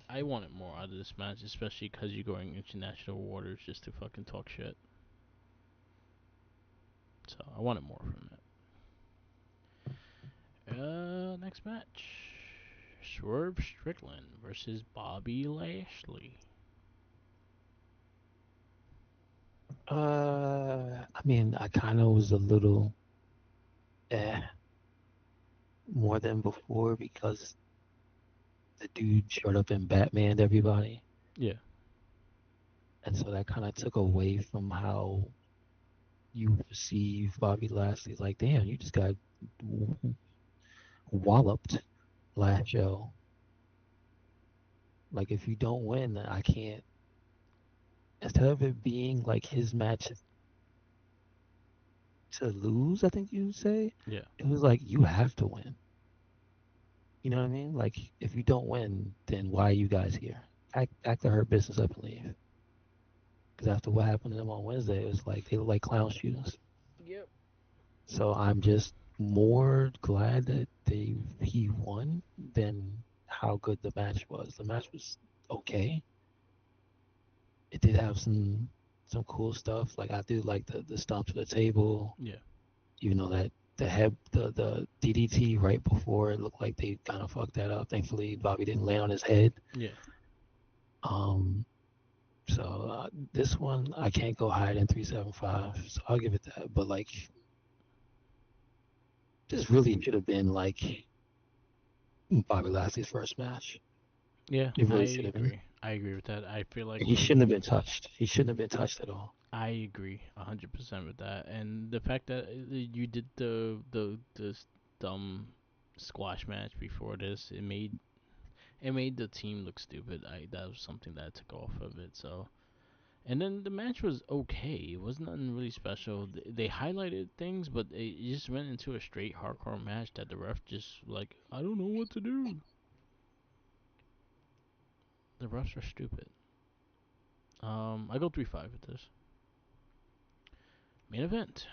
I wanted more out of this match, especially because you're going international waters just to fucking talk shit. So I wanted more from that. Next match: Swerve Strickland versus Bobby Lashley. I mean, I kind of was a little eh more than before because the dude showed up in Batman to everybody, Yeah, and so that kind of took away from how you perceive Bobby Lashley. Like, damn, you just got walloped last show. Like, if you don't win, I can't. Instead of it being like his match to lose, I think you say, yeah, it was like you have to win. You know what I mean? Like, if you don't win, then why are you guys here? Act to hurt business up and leave. Because after what happened to them on Wednesday, it was like they look like clown shooters. yep, So I'm just more glad that he won than how good the match was. The match was okay. It did have some cool stuff. Like I do like the stomp to the table. yeah, Even though that the DDT right before it looked like they kind of fucked that up. Thankfully, Bobby didn't land on his head. yeah, Um, so this one I can't go higher than 3.75. So I'll give it that. But like this really should have been like Bobby Lashley's first match. yeah. It I really should have been. agree. I agree with that. I feel like He shouldn't have been touched. He shouldn't have been touched at all. I agree 100% with that, and the fact that you did the dumb squash match before this, it made the team look stupid. That was something that I took off of it. So, and then the match was okay. It was nothing really special. They highlighted things, but it just went into a straight hardcore match that the ref just like, I don't know what to do. The refs are stupid. I go 3-5 with this main event.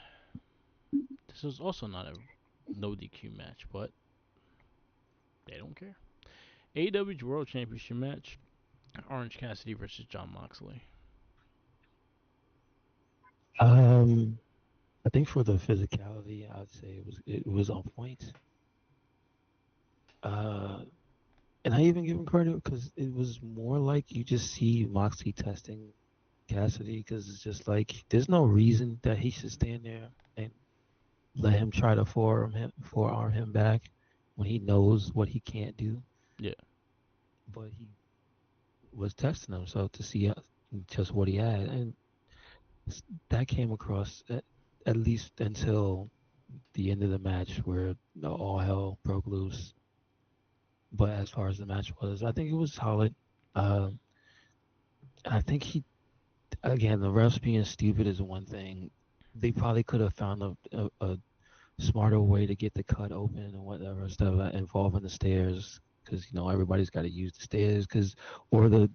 This was also not a no DQ match, but they don't care. AEW's World Championship match: Orange Cassidy versus John Moxley. Um, I think for the physicality, I'd say it was on point. Uh, and I even give him credit because it was more like you just see Moxley testing Cassidy because it's just like there's no reason that he should stand there and let him try to forearm him back when he knows what he can't do. Yeah, But he was testing himself to see just what he had, and that came across at least until the end of the match where all hell broke loose. But as far as the match was, I think it was solid. Um, I think he again the refs being stupid is one thing. They probably could have found a smarter way to get the cut open and whatever instead of involving the stairs because everybody's got to use the stairs because or the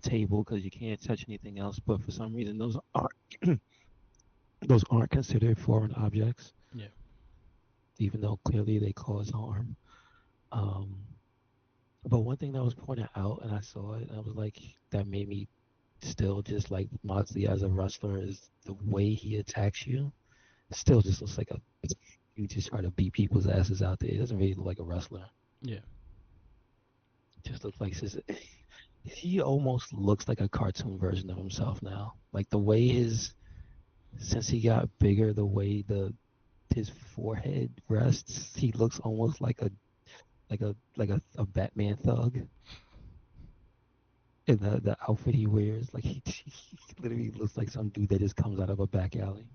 table because you can't touch anything else. But for some reason those aren't considered foreign objects, yeah, even though clearly they cause harm. Um, but one thing that was pointed out, and I saw it, and I was like, that made me still just like Moxley as a wrestler is the way he attacks you. Still just looks like a you just try to beat people's asses out there. It doesn't really look like a wrestler. yeah, It just looks like he almost looks like a cartoon version of himself now. Like the way since he got bigger, the way his forehead rests, he looks almost like a Batman thug. And the outfit he wears, like he literally looks like some dude that just comes out of a back alley.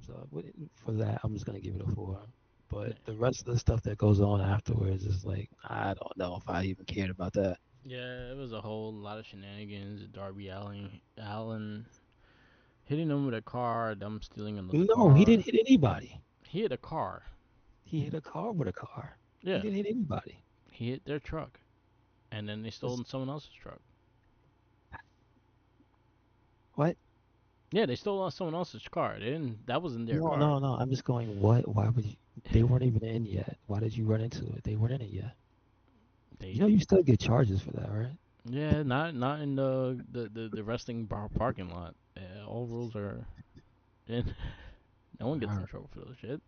So for that, I'm just gonna give it a 4. But yeah. the rest of the stuff that goes on afterwards is like I don't know if I even cared about that. Yeah, it was a whole lot of shenanigans. Darby Allen Hitting them with a car, them stealing another No, he didn't car. hit anybody. He hit a car. He hit a car with a car. He Yeah, didn't hit anybody. he hit their truck, and then they stole Just- someone else's truck. What? Yeah, they stole someone else's car. They didn't. That wasn't their No, car. no, no. I'm just going, what? Why would you? They weren't even in yet. Why did you run into it? They weren't in it yet. They You know, you still get charges for that, right? Yeah, not in the wrestling bar parking lot. All rules are in. No one gets All in right. trouble for this shit.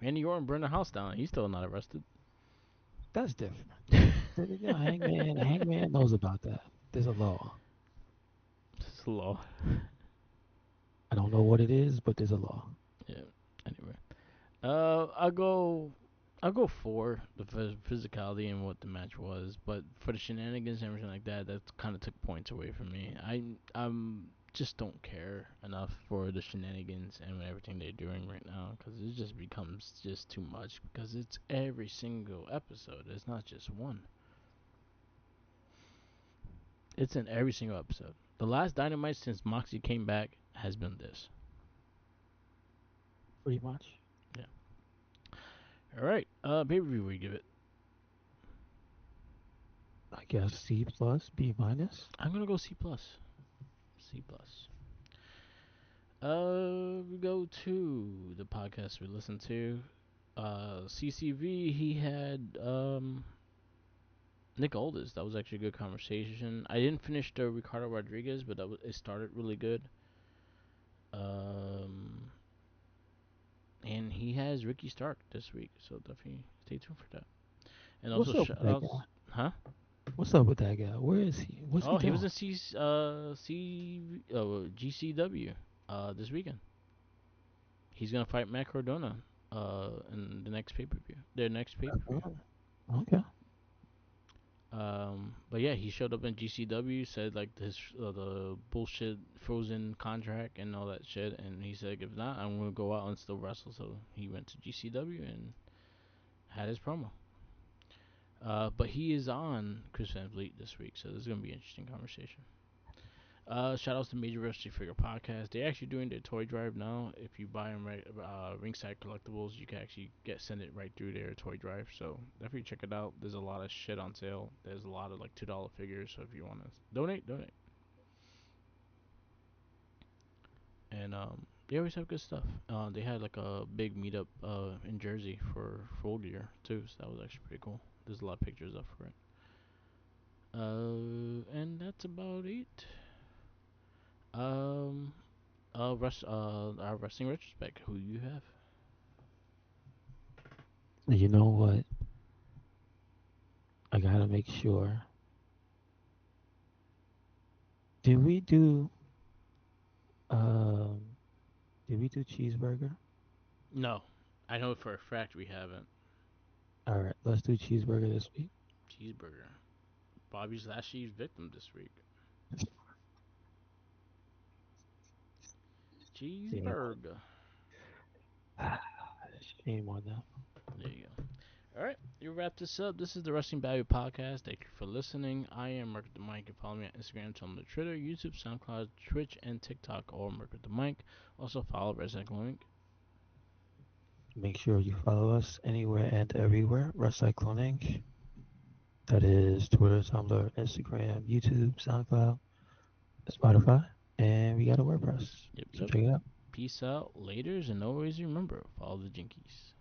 Randy Orton burned a house down. He's still not arrested. That's different. You know, Hangman knows about that. There's a law. It's a law. I don't know what it is, but there's a law. Yeah. Anyway, I'll go for the physicality and what the match was, but for the shenanigans and everything like that, that kind of took points away from me. I'm just don't care enough for the shenanigans and everything they're doing right now because it just becomes just too much because it's every single episode. It's not just one. It's in every single episode. The last Dynamite since Moxie came back has been this. Pretty much. Yeah. All right. Pay per view. We give it. I guess C plus, B minus. I'm gonna go C plus. C plus. We go to the podcast we listened to. CCV. He had Nick Aldis. That was actually a good conversation. I didn't finish the Ricardo Rodriguez, but it started really good. Um, and he has Ricky Stark this week, so definitely stay tuned for that. And also What's up with shout that outs, guy? huh? What's up with that guy? Where is he? What's he Oh, he was doing? in GCW this weekend. He's gonna fight Matt Cardona in the next pay per view. Their next pay per view. Oh, okay. But yeah, he showed up in GCW. Said like his the bullshit frozen contract and all that shit, and he said if not, I'm gonna go out and still wrestle. So he went to GCW and had his promo. But he is on Chris Van Vliet this week, so this is gonna be an interesting conversation. Shout outs to Major Wrestling Figure Podcast. They're actually doing their toy drive now. If you buy them right, Ringside Collectibles, you can actually send it right through their toy drive. So definitely check it out. There's a lot of shit on sale. There's a lot of like $2 figures. So if you want to donate, donate. And they always have good stuff. They had like a big meetup in Jersey for Full Gear too. So that was actually pretty cool. There's a lot of pictures up for it. And that's about it. Um, our wrestling retrospect. Who you have? You know what? I gotta make sure. Did we do um did we do cheeseburger? No, I know for a fact we haven't. All right, let's do cheeseburger this week. Cheeseburger. Bobby Lashley's victim this week. Shame Cheeseburger. on, shame on them. There you go. All right, you wrap this up. This is the Wrestling Babble podcast. Thank you for listening. I am Mark the Mike. You follow me on Instagram, Tumblr, Twitter, YouTube, SoundCloud, Twitch, and TikTok. All Mark the Mike. Also follow Wrestling. Make sure you follow us anywhere and everywhere. Recycling Inc. That is Twitter, Tumblr, Instagram, YouTube, SoundCloud, Spotify, and we got a WordPress. Yep, So yep. check it out. Peace out, laters, and always remember follow the Jinkies.